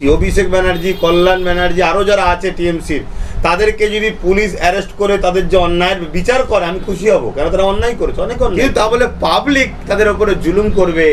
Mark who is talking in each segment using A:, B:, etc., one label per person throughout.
A: অভিষেক ব্যানার্জি, কল্যাণ ব্যানার্জি, আরও যারা আছে টিএমসির, তাদেরকে যদি পুলিশ অ্যারেস্ট করে তাদের যে অন্যায়ের বিচার করে আমি খুশি হব, কেন তারা অন্যায় করেছে, অনেক অন্যায়। কিন্তু তা বলে পাবলিক তাদের ওপরে জুলুম করবে,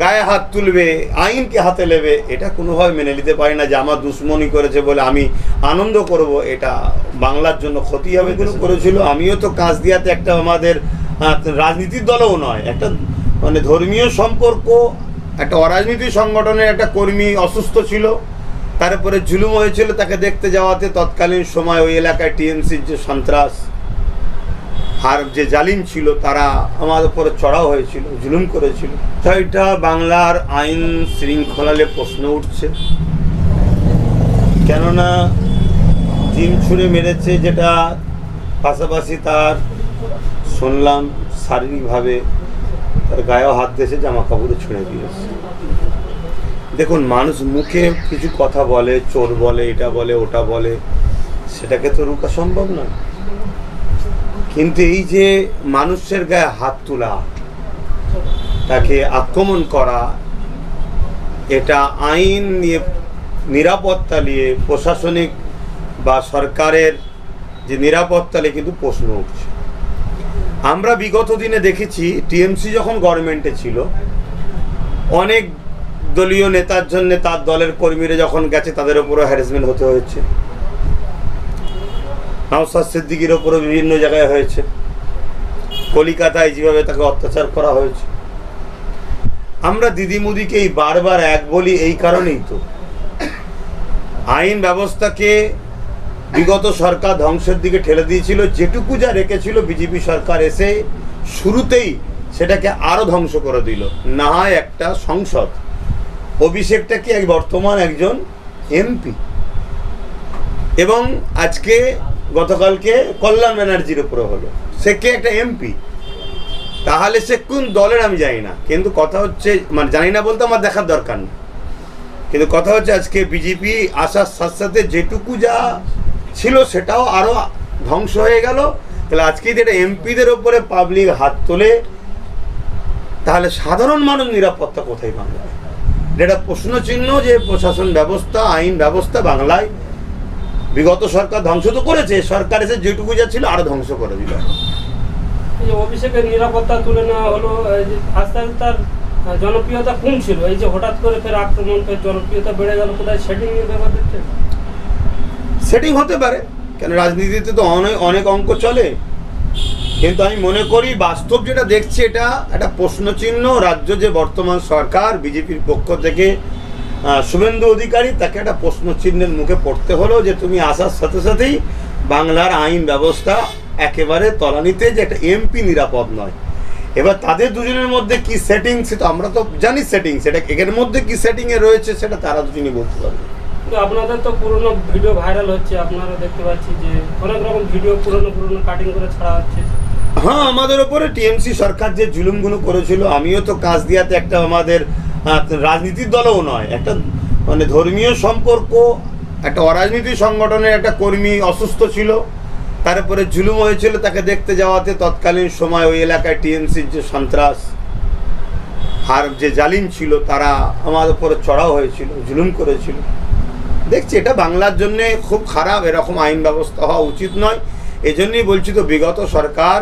A: গায়ে হাত তুলবে, আইনকে হাতে নেবে, এটা কোনোভাবে মেনে নিতে পারি না। যে আমার দুশ্মনী করেছে বলে আমি আনন্দ করব, এটা বাংলার জন্য ক্ষতি হবে। এগুলো করেছিল, আমিও তো কাজদিয়াতে একটা আমাদের রাজনীতির দলও নয়, একটা মানে ধর্মীয় সম্পর্ক, একটা অরাজনীতি সংগঠনের একটা কর্মী অসুস্থ ছিল, তারপরে জুলুম হয়েছিল, তাকে দেখতে যাওয়াতে তৎকালীন সময় ওই এলাকায় টিএমসির যে সন্ত্রাস আর যে জালিম ছিল তারা আমাদের উপরে চড়াও হয়েছিল, জুলুম করেছিল। এটা বাংলার আইন শৃঙ্খলালে প্রশ্ন উঠছে, কেননা ডিম ছুঁড়ে মেরেছে, যেটা পাশাপাশি তার শুনলাম শারীরিকভাবে তার গায়েও হাত দিয়েছে, জামা কাপড়ে ছুঁড়ে দিয়েছে। দেখুন, মানুষ মুখে কিছু কথা বলে, চোর বলে, এটা বলে, ওটা বলে, সেটাকে তো রোকা সম্ভব নয়। কিন্তু এই যে মানুষের গায়ে হাত তোলা, তাকে আক্রমণ করা, এটা আইন নিয়ে, নিরাপত্তা নিয়ে, প্রশাসনিক বা সরকারের যে নিরাপত্তা নিয়ে কিন্তু প্রশ্ন উঠছে। আমরা বিগত দিনে দেখেছি টিএমসি যখন গভর্নমেন্টে ছিল, অনেক দলীয় নেতার জন্য তার দলের কর্মীরা যখন গেছে তাদের উপরও হ্যারাসমেন্ট হতে হয়েছে, নওশাদ সিদ্দিকীর ওপরও বিভিন্ন জায়গায় হয়েছে, কলিকাতায় যেভাবে তাকে অত্যাচার করা হয়েছে। আমরা দিদিমুদিকে এই বারবার এক বলি এই কারণেই তো, আইন ব্যবস্থাকে বিগত সরকার ধ্বংসের দিকে ঠেলে দিয়েছিল, যেটুকু যা রেখেছিল বিজেপি সরকার এসে শুরুতেই সেটাকে আরও ধ্বংস করে দিল। না হয় একটা সংসদ, অভিষেকটা কি বর্তমান একজন এমপি, এবং আজকে গতকালকে কল্যাণ ব্যানার্জির উপরে হলো, সে কে একটা এমপি, তাহলে সে কোন দলের আমি জানি না, কিন্তু কথা হচ্ছে, মানে জানি না বলতে আমার দেখার দরকার নেই, কিন্তু কথা হচ্ছে আজকে বিজেপি আসার সাথে সাথে যেটুকু যা ছিল সেটাও আরও ধ্বংস হয়ে গেল। তাহলে আজকে যেটা এমপিদের ওপরে পাবলিক হাত তোলে, তাহলে সাধারণ মানুষ নিরাপত্তা কোথায় বাংলায়? এটা প্রশ্নচিহ্ন যে প্রশাসন ব্যবস্থা, আইন ব্যবস্থা বাংলায় বিগত সরকার ধ্বংস তো করেছে, সরকার এসে যেটুকু যা ছিল আরো ধ্বংস করে দিল।
B: এই যে অভিষেকের নিরাপত্তা তুলে নেওয়া হলো, আস্তে আস্তে তার জনপ্রিয়তা কম ছিল, এই যে হঠাৎ করে ফের আক্রমণ, ফের জনপ্রিয়তা বেড়ে গেল, কোথায় সেটিং এর ব্যাপার দেখছে?
A: সেটিং হতে পারে, কেন রাজনীতিতে তো অনেক অঙ্ক চলে, কিন্তু আমি মনে করি বাস্তব যেটা দেখছি এটা একটা প্রশ্নচিহ্ন। রাজ্য যে বর্তমান সরকার বিজেপির পক্ষ থেকে শুভেন্দু অধিকারী, তাকে একটা প্রশ্নচিহ্নের মুখে পড়তে হলো যে তুমি আসার সাথে সাথেই বাংলার আইন ব্যবস্থা একেবারে তলানিতে, যে একটা এমপি নিরাপদ নয়। এবার তাদের দুজনের মধ্যে কি সেটিং, সেটা আমরা তো জানি সেটিং, সেটা এর মধ্যে কি সেটিংয়ে রয়েছে সেটা তারা দুজনই বলতে পারবে।
B: কিন্তু আপনাদের তো পুরনো ভিডিও ভাইরাল হচ্ছে, আপনারা দেখতে পাচ্ছি যে অনেক রকম ভিডিও পুরনো কাটিং করে ছাড়া হচ্ছে।
A: হ্যাঁ, আমাদের ওপরে টিএমসি সরকার যে জুলুমগুলো করেছিল, আমিও তো কাজদিয়াতে একটা আমাদের রাজনীতির দলও নয়, একটা মানে ধর্মীয় সম্পর্ক, একটা অরাজনীতি সংগঠনের একটা কর্মী অসুস্থ ছিল, তারপরে জুলুম হয়েছিল, তাকে দেখতে যাওয়াতে তৎকালীন সময় ওই এলাকায় টিএমসির যে সন্ত্রাস আর যে জালিম ছিল তারা আমাদের উপরে চড়াও হয়েছিল, জুলুম করেছিল। দেখছি এটা বাংলার জন্য খুব খারাপ, এরকম আইন ব্যবস্থা হওয়া উচিত নয়। এই জন্যই বলছি তো, বিগত সরকার,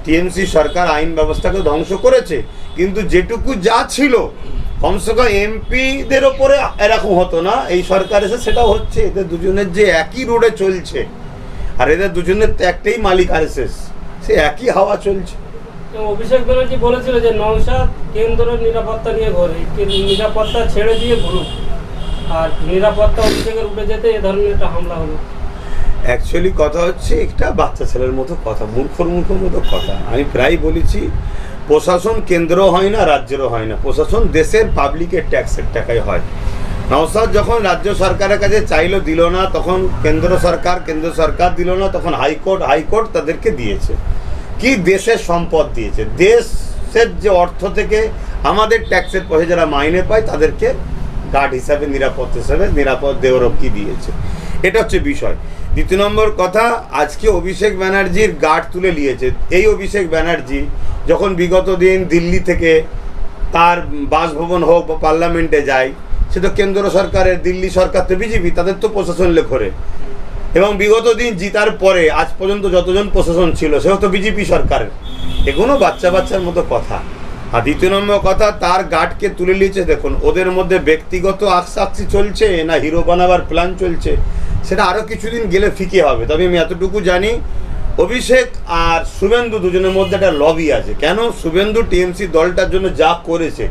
A: টিএমসি সরকার আইন ব্যবস্থাকে ধ্বংস করেছে, কিন্তু যেটুকু যা ছিল কমসে কম এমপিদের ওপরে এরকম হতো না, এই সরকার এসে সেটা হচ্ছে। এদের দুজনের যে একই রোডে চলছে, আর এদের দুজনের একটাই মালিক আরএসএস, সে একই হাওয়া চলছে।
B: অভিষেক ব্যানার্জি বলেছিল যে নওশাদ কেন্দ্রের নিরাপত্তা নিয়ে ঘরে, নিরাপত্তা ছেড়ে দিয়ে ঘুরুক, আর নিরাপত্তা অভিষেকের উঠে যেতে এ ধরনের একটা হামলা হলো।
A: অ্যাকচুয়ালি কথা হচ্ছে একটা বাচ্চা ছেলের মতো কথা, মূর্খর মতো কথা। আমি প্রায় বলেছি, প্রশাসন কেন্দ্র হয় না, রাজ্যেরও হয় না, প্রশাসন দেশের পাবলিকের ট্যাক্সের টাকায় হয়। নওশাদ যখন রাজ্য সরকারের কাছে চাইলো, দিল না, তখন কেন্দ্র সরকার দিল না, তখন হাইকোর্ট তাদেরকে দিয়েছে। কি দেশের সম্পদ দিয়েছে, দেশের যে অর্থ থেকে আমাদের ট্যাক্সের পয়সা যারা মাইনে পায় তাদেরকে গার্ড হিসাবে, নিরাপদ দেহরক্ষী দিয়েছে। এটা হচ্ছে বিষয়। দ্বিতীয় নম্বর কথা, আজকে অভিষেক ব্যানার্জির গার্ড তুলে নিয়েছে। এই অভিষেক ব্যানার্জি যখন বিগত দিন দিল্লি থেকে তার বাসভবন হোক বা পার্লামেন্টে যায়, সে তো কেন্দ্র সরকারের, দিল্লি সরকার তো বিজেপি, তাদের তো প্রশাসন লেখরে। এবং বিগত দিন জিতার পরে আজ পর্যন্ত যতজন প্রশাসন ছিল সেও তো বিজেপি সরকারের। এগুলো বাচ্চার মতো কথা। আর দ্বিতীয় নম্বর কথা, তার গার্ডকে তুলে নিয়েছে। দেখুন ওদের মধ্যে ব্যক্তিগত আকসাক্ষি চলছে না হিরো বানাবার প্ল্যান চলছে, সেটা আরও কিছুদিন গেলে ফিকে হবে। তবে আমি এতটুকু জানি, অভিষেক আর শুভেন্দু দুজনের মধ্যে একটা লবি আছে। কেন? শুভেন্দু টিএমসি দলটার জন্য যা করেছে,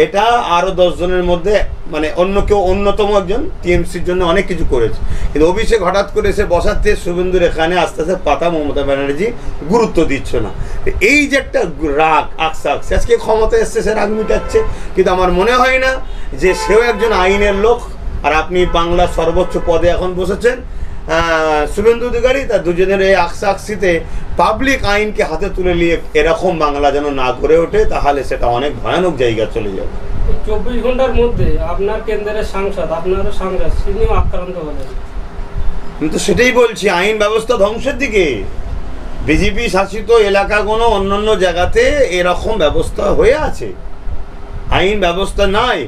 A: এটা আরও 10 জনের মধ্যে মানে অন্য কেউ অন্যতম একজন টিএমসির জন্য অনেক কিছু করেছে। কিন্তু অভিষেক হঠাৎ করে এসে বসাতে শুভেন্দুর এখানে আস্তে আস্তে পাতা মমতা ব্যানার্জি গুরুত্ব দিচ্ছে না। এই যে একটা রাগ আকসাক্স, আজকে ক্ষমতা এসছে সে রাগ মিটাচ্ছে, কিন্তু আমার মনে হয় না যে সেও একজন আইনের লোক। আর আপনি বাংলার সর্বোচ্চ পদে এখন বসেছেন শুভেন্দু অধিকারী, তার দুজনের এই আকসাক্ষিতে পাবলিক আইনকে হাতে তুলে নিয়ে এরকম বাংলা যেন না করে ওঠে, তাহলে সেটা অনেক ভয়ানক জায়গা চলে যাবে।
B: 24 ঘন্টার মধ্যে আপনার কেন্দ্রের সাংসদ, আপনারও সাংসদ, তিনিও আক্রান্ত হলেন।
A: আমি তো সেটাই বলছি, আইন ব্যবস্থা ধ্বংসের দিকে। বিজেপি শাসিত এলাকাগুলো অন্যান্য জায়গাতে এরকম ব্যবস্থা হয়ে আছে, আইন ব্যবস্থা নাই,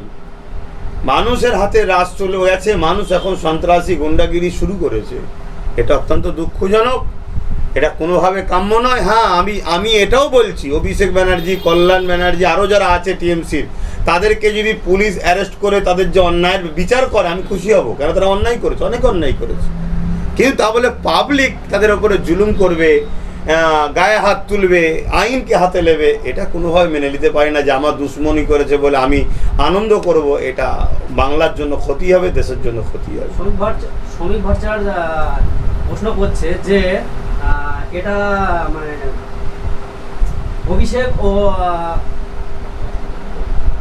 A: মানুষের হাতে রাজ চলে গেছে, মানুষ এখন সন্ত্রাসী গুন্ডাগিরি শুরু করেছে। এটা অত্যন্ত দুঃখজনক, এটা কোনোভাবে কাম্য নয়। হ্যাঁ, আমি এটাও বলছি, অভিষেক ব্যানার্জি, কল্যাণ ব্যানার্জি, আরও যারা আছে টিএমসির, তাদেরকে যদি পুলিশ অ্যারেস্ট করে তাদের যে অন্যায়ের বিচার করে, আমি খুশি হব। কেন? তারা অন্যায় করেছে, অনেক অন্যায় করেছে। কিন্তু তা বলে পাবলিক তাদের ওপরে জুলুম করবে, গায়ে হাত তুলবে, আইনকে হাতে নেবে, এটা কোনোভাবে মেনে নিতে পারি না। যে আমার দুশ্মনী করেছে বলে আমি আনন্দ করব, এটা বাংলার জন্য ক্ষতি হবে, দেশের জন্য ক্ষতি হবে।
C: শ্রমিক ভট্টাচার্য প্রশ্ন করছে যে এটা মানে অভিষেক ও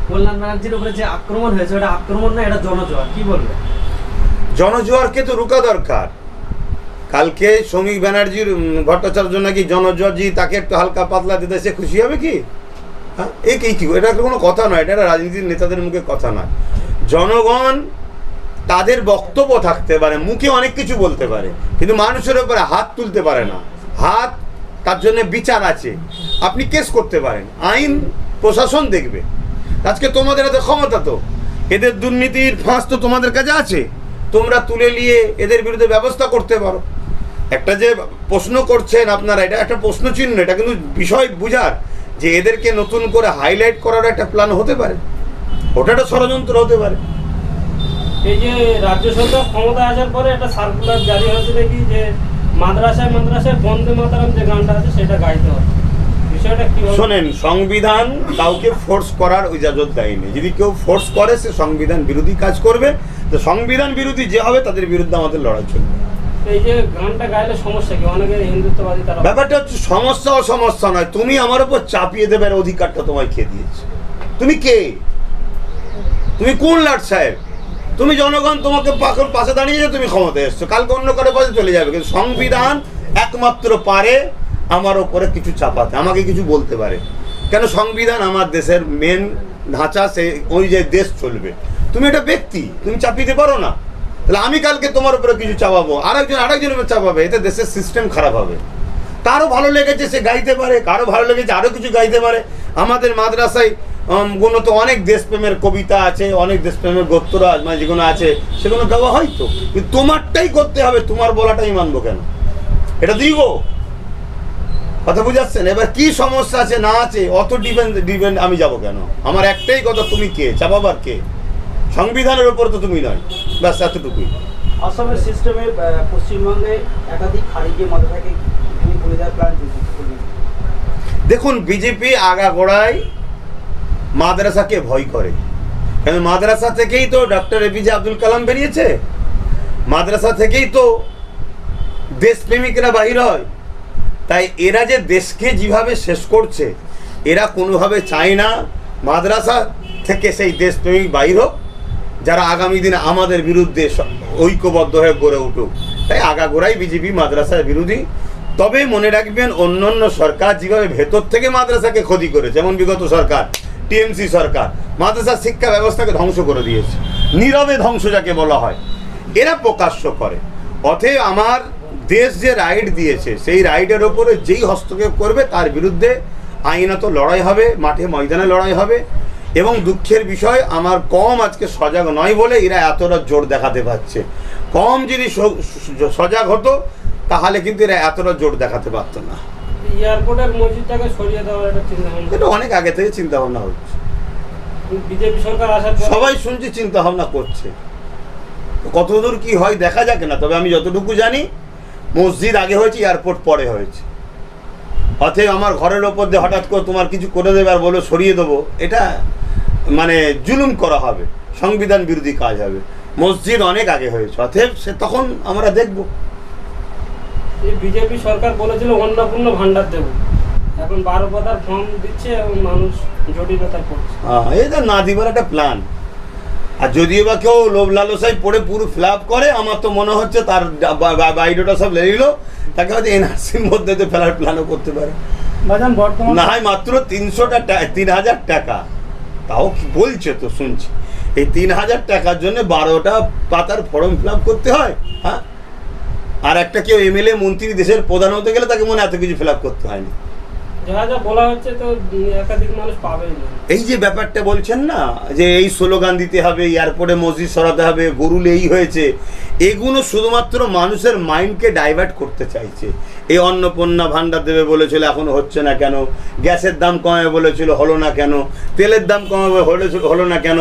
C: কল্যাণ ব্যানার্জির উপরে যে আক্রমণ হয়েছে, এটা আক্রমণ না, এটা জনজোয়ার, কি বলবে?
A: জনজোয়ারকে তো রুকা দরকার। কালকে শ্রমিক ব্যানার্জির ভট্টাচার্য নাকি জনজোয়ারজি, তাকে একটু হালকা পাতলা দিতে সে খুশি হবে কি? হ্যাঁ, কি এটা তো কোনো কথা নয়, এটা রাজনীতির নেতাদের মুখে কথা নয়। জনগণ তাদের বক্তব্য থাকতে পারে, মুখে অনেক কিছু বলতে পারে, কিন্তু মানুষের উপরে হাত তুলতে পারে না। হাত, তার জন্য বিচার আছে, আপনি কেস করতে পারেন, আইন প্রশাসন দেখবে। আজকে তোমাদের হাতে ক্ষমতা, তো এদের দুর্নীতির ফাঁস তো তোমাদের কাছে আছে, তোমরা তুলে নিয়ে এদের বিরুদ্ধে ব্যবস্থা করতে পারো। একটা যে প্রশ্ন করছেন আপনারা, এটা একটা প্রশ্ন চিহ্ন, এটা কিন্তু বিষয় বুঝার যে এদেরকে নতুন করে হাইলাইট করার একটা প্ল্যান হতে পারে, ওটা একটা ষড়যন্ত্র হতে পারে।
B: এই যে রাজ্য সরকার ক্ষমতায় আসার পরে একটা সার্কুলার জারি হয়েছে দেখি, যে মাদ্রাসায় বন্দে মাতরম যে গানটা আছে সেটা গাইতে হবে। বিষয়টা কি?
A: শোনেন, সংবিধান কাউকে ফোর্স করার ইজাজত দেয়নি। যদি কেউ ফোর্স করে, সে সংবিধান বিরোধী কাজ করবে। তো সংবিধান বিরোধী যে হবে তাদের বিরুদ্ধে আমাদের লড়াই চলবে।
B: এই যে গানটা গাইলে সমস্যা কি? অনেকে হিন্দুত্ববাদী তারা,
A: ব্যাপারটা হচ্ছে সমস্যা নয়, তুমি আমার উপর চাপিয়ে দেবার অধিকারটা তোমায় খেয়ে দিয়েছে। তুমি কে? তুমি কোন লাট সাহেব? তুমি জনগণ তোমাকে পাশে দাঁড়িয়েছে, তুমি ক্ষমতায় এসছো, কালকে অন্য কারো পাশে চলে যাবে। কিন্তু সংবিধান একমাত্র পারে আমার ওপরে কিছু চাপাতে, আমাকে কিছু বলতে পারে। কেন? সংবিধান আমার দেশের মেন ঢাঁচা, সে অনুযায়ী দেশ চলবে। তুমি একটা ব্যক্তি, তুমি চাপিতে পারো না। তাহলে আমি কালকে তোমার উপরে কিছু চাপাবো, আরেকজনের উপরে চাপাবে, এতে দেশের সিস্টেম খারাপ হবে। তারও ভালো লেগেছে সে গাইতে পারে, কারো ভালো লেগেছে আরও কিছু গাইতে পারে। আমাদের মাদ্রাসায় গুণত অনেক দেশপ্রেমের কবিতা আছে, অনেক দেশপ্রেমের গদ্যরা মানে যেগুলো আছে সেগুলো গাওয়া হয়। তো তোমারটাই করতে হবে, তোমার বলাটাই মানবো কেন? এটা দিব কথা বুঝাচ্ছেন? এবার কি সমস্যা আছে না আছে অত ডিপেন্ড আমি যাব কেন? আমার একটাই কথা, তুমি কে? চাপাবার কে? সংবিধানের উপর তো তুমি নয়, ব্যাস এতটুকুই।
C: আসামের সিস্টেমে পশ্চিমবঙ্গে একাধিক খারিজে মাদ্রাসাকে বলে দেওয়ার প্ল্যান চলছে।
A: দেখুন, বিজেপি আগাগোড়ায় মাদ্রাসাকে ভয় করে। কেন? মাদ্রাসা থেকেই তো ডক্টর এপিজে আব্দুল কালাম বেরিয়েছে, মাদ্রাসা থেকেই তো দেশপ্রেমিকরা বাহির হয়। তাই এরা যে দেশকে যেভাবে শেষ করছে, এরা কোনোভাবে চায় না মাদ্রাসা থেকে সেই দেশপ্রেমিক বাহির হোক, যারা আগামী দিনে আমাদের বিরুদ্ধে ঐক্যবদ্ধ হয়ে গড়ে উঠুক। তাই আগাগোড়াই বিজেপি মাদ্রাসার বিরোধী। তবে মনে রাখবেন, অন্যান্য সরকার যেভাবে ভেতর থেকে মাদ্রাসাকে ক্ষতি করেছে, যেমন বিগত সরকার টিএমসি সরকার মাদ্রাসার শিক্ষা ব্যবস্থাকে ধ্বংস করে দিয়েছে, নীরবে ধ্বংস যাকে বলা হয়, এরা প্রকাশ্য করে। অতএব আমার দেশ যে রাইট দিয়েছে, সেই রাইটের ওপরে যেই হস্তক্ষেপ করবে তার বিরুদ্ধে আইনত লড়াই হবে, মাঠে ময়দানে লড়াই হবে। এবং দুঃখের বিষয় আমার কম আজকে সজাগ নয় বলে এরা এতটা জোর দেখাতে পারছে। কম যদি সজাগ হতো তাহলে কিন্তু এরা এতটা জোর দেখাতে পারতো না।
B: এয়ারপোর্টের মসজিদটাকে সরিয়ে দেওয়ার একটা চিন্তা ভাবনা,
A: এটা অনেক আগে থেকে চিন্তা ভাবনা হচ্ছে,
B: বিজেপি সরকার আসার পর
A: সবাই শুনছি চিন্তা ভাবনা করছে। কতদূর কি হয় দেখা যাক না, তবে আমি যতটুকু জানি মসজিদ আগে হয়েছে, এয়ারপোর্ট পরে হয়েছে। অতএব আমার ঘরের ওপর দিয়ে হঠাৎ করে তোমার কিছু করে দেবে আর বলো সরিয়ে দেবো, এটা মানে জুলুম করা হবে, সংবিধান বিরোধী কাজ হবে। মসজিদ অনেক আগে হয়েছে, অতএব সে তখন আমরা দেখব।
B: এই বিজেপি সরকার বলেছিল অন্নপূর্ণ ভান্ডার দেব, এখন 12 পাতার ফর্ম দিচ্ছে এবং মানুষ জটিলতায় পড়ছে।
A: এটা না দিবার একটা প্ল্যান। আর যদিও বা কেউ লোভ লালসায় পড়ে পুরো ফিল আপ করে, আমার তো মনে হচ্ছে তার বাইডোটা সব লেগে নিল, তাকে হয়তো এনআরসির মধ্যে তো ফেলার প্ল্যানও করতে পারে।
C: বাজান বর্তমান
A: না হয় মাত্র 3,000 টাকা, তাও কি বলছে তো শুনছি, এই 3,000 টাকার জন্য 12টা পাতার ফর্ম ফিল আপ করতে হয়। হ্যাঁ, আর একটা কেউ এমএলএ মন্ত্রী দেশের প্রধান হতে গেলে তাকে মনে এত কিছু ফিল আপ করতে হয়নি।
B: যা যা বলা হচ্ছে তো একাধিক মানুষ পাবেই না।
A: এই যে ব্যাপারটা বলছেন না, যে এই স্লোগান দিতে হবে, এয়ারপোর্টে মসজিদ সরাতে হবে, গরুল এই হয়েছে, এগুলো শুধুমাত্র মানুষের মাইন্ডকে ডাইভার্ট করতে চাইছে। এই অন্নপূর্ণা ভান্ডার দেবে বলেছিল, এখনো হচ্ছে না কেন? গ্যাসের দাম কমাবে বলেছিল, হলো না কেন? তেলের দাম কমাবে হলো না কেন?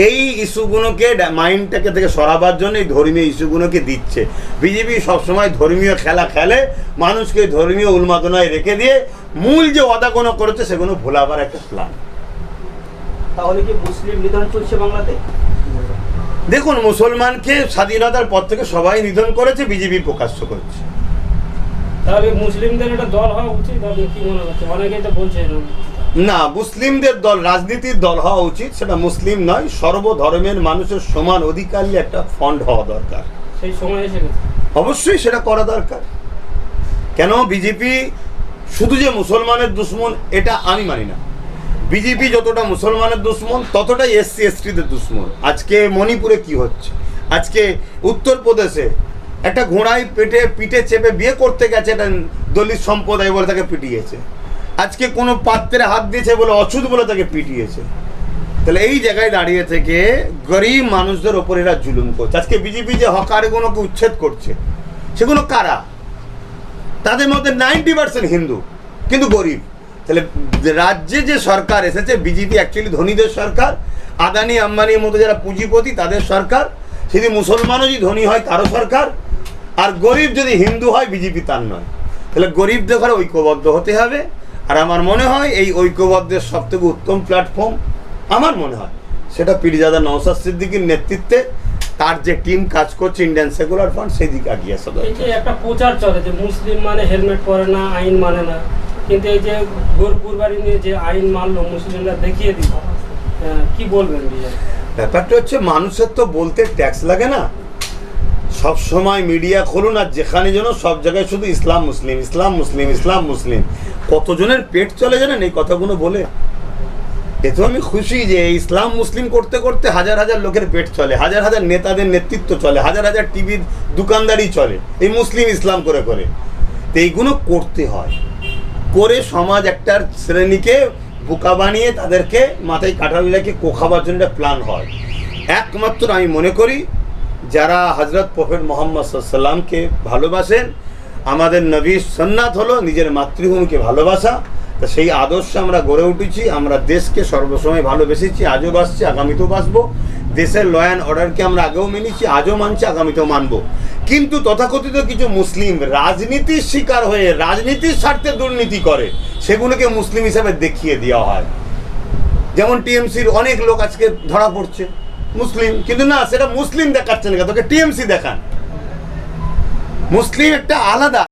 A: এই ইস্যুগুলোকে মাইন্ডটাকে থেকে সরাবার জন্য এই ধর্মীয় ইস্যুগুলোকে দিচ্ছে। বিজেপি সবসময় ধর্মীয় খেলা খেলে, মানুষকে ধর্মীয় উন্মাদনায় রেখে দিয়ে মূল যে ওয়াদাগুলো করেছে সেগুলো ভোলাবার একটা প্ল্যান।
C: তাহলে কি মুসলিম নিধন চলছে বাংলাতে?
A: দেখুন, মুসলমানকে স্বাধীনতার পর থেকে সবাই নিধন করেছে, বিজেপি প্রকাশ্য করছে।
B: তাহলে মুসলিমদের একটা দল হওয়া উচিত, আপনি কি মনে করছেন? অনেকেই তো বলছে এরকম।
A: না, মুসলিমদের দল রাজনীতির দল হওয়া উচিত, সেটা মুসলিম নয়, সর্বধর্মের মানুষের সমান অধিকার নিয়ে একটা ফন্ড হওয়া দরকার।
B: সেই সময় এসে গেছে।
A: অবশ্যই সেটা করা দরকার। কেন বিজেপি শুধু যে মুসলমানের দুশ্মন এটা আমি মানি না। বিজেপি যতটা মুসলমানের দুশ্মন ততটাই এসসি এসটিদের দুশ্মন। আজকে মণিপুরে কি হচ্ছে, আজকে উত্তরপ্রদেশে একটা ঘোড়ায় পিঠে চেপে বিয়ে করতে গেছে, একটা দলিত সম্প্রদায় বলে তাকে পিটিয়েছে। আজকে কোনো পাত্রে হাত দিয়েছে বলে অছুত বলে তাকে পিটিয়েছে। তাহলে এই জায়গায় দাঁড়িয়ে থেকে গরিব মানুষদের ওপর এরা জুলুম করছে। আজকে বিজেপি যে হকারগুলোকে উচ্ছেদ করছে, সেগুলো কারা? তাদের মধ্যে 90% হিন্দু, কিন্তু গরিব। তাহলে রাজ্যে যে সরকার এসেছে, বিজেপি অ্যাকচুয়ালি ধনীদের সরকার, আদানি আম্বানির মতো যারা পুঁজিপতি তাদের সরকার। যদি মুসলমানও যদি ধনী হয় তারও সরকার, আর গরিব যদি হিন্দু হয় বিজেপি তার নয়। তাহলে গরিবদের ঘরে ঐক্যবদ্ধ হতে হবে। আর আমার মনে হয় এই ঐক্যবদ্ধের সবথেকে উত্তম প্ল্যাটফর্ম আমার মনে হয় সেটা পীরজাদা নওশাদ সিদ্দিকীর নেতৃত্বে তার যে টিম কাজ করছে ইন্ডিয়ান সেকুলার ফ্রন্ট, সেই দিকে এগিয়ে আসা
B: এই
A: দরকার।
B: যে একটা প্রচার চলে যে মুসলিম মানে হেলমেট পরে না, আইন মানে না, কিন্তু এই যে গোরপুর বাড়ি নিয়ে যে আইন মানলো মুসলিমরা দেখিয়ে দিল, কি বলবেন?
A: ব্যাপারটা হচ্ছে মানুষের তো বলতে ট্যাক্স লাগে না। সব সময় মিডিয়া খুলুন আর যেখানে যেন সব জায়গায় শুধু ইসলাম মুসলিম, ইসলাম মুসলিম, ইসলাম মুসলিম। কতজনের পেট চলে জানেন এই কথাগুলো বলে? এতো আমি খুশি যে ইসলাম মুসলিম করতে করতে হাজার হাজার লোকের পেট চলে, হাজার হাজার নেতাদের নেতৃত্ব চলে, হাজার হাজার টিভির দোকানদারি চলে এই মুসলিম ইসলাম করে করে। তো এইগুলো করতে হয়, করে সমাজ একটা শ্রেণীকে বোকা বানিয়ে তাদেরকে মাথায় কাঁঠাল লেগে কোখাবার জন্য একটা প্ল্যান হয়। একমাত্র আমি মনে করি যারা হজরত প্রফেট মোহাম্মদ সাল্লামকে ভালোবাসেন, আমাদের নবীর সুন্নাত হলো নিজের মাতৃভূমিকে ভালোবাসা। তা সেই আদর্শে আমরা গড়ে উঠেছি, আমরা দেশকে সর্বসময় ভালোবেসেছি, আজও বাসছি, আগামীতেও বাসবো। দেশের ল অ্যান্ড অর্ডারকে আমরা আগেও মেনেছি, আজও মানছি, আগামীতেও মানব। কিন্তু তথাকথিত কিছু মুসলিম রাজনীতির শিকার হয়ে রাজনীতির স্বার্থে দুর্নীতি করে, সেগুলোকে মুসলিম হিসাবে দেখিয়ে দেওয়া হয়। যেমন টিএমসির অনেক লোক আজকে ধরা পড়ছে মুসলিম, কিন্তু না, সেটা মুসলিম দেখাচ্ছেন না, তোকে টিএমসি দেখান। মুসলিম একটা আলাদা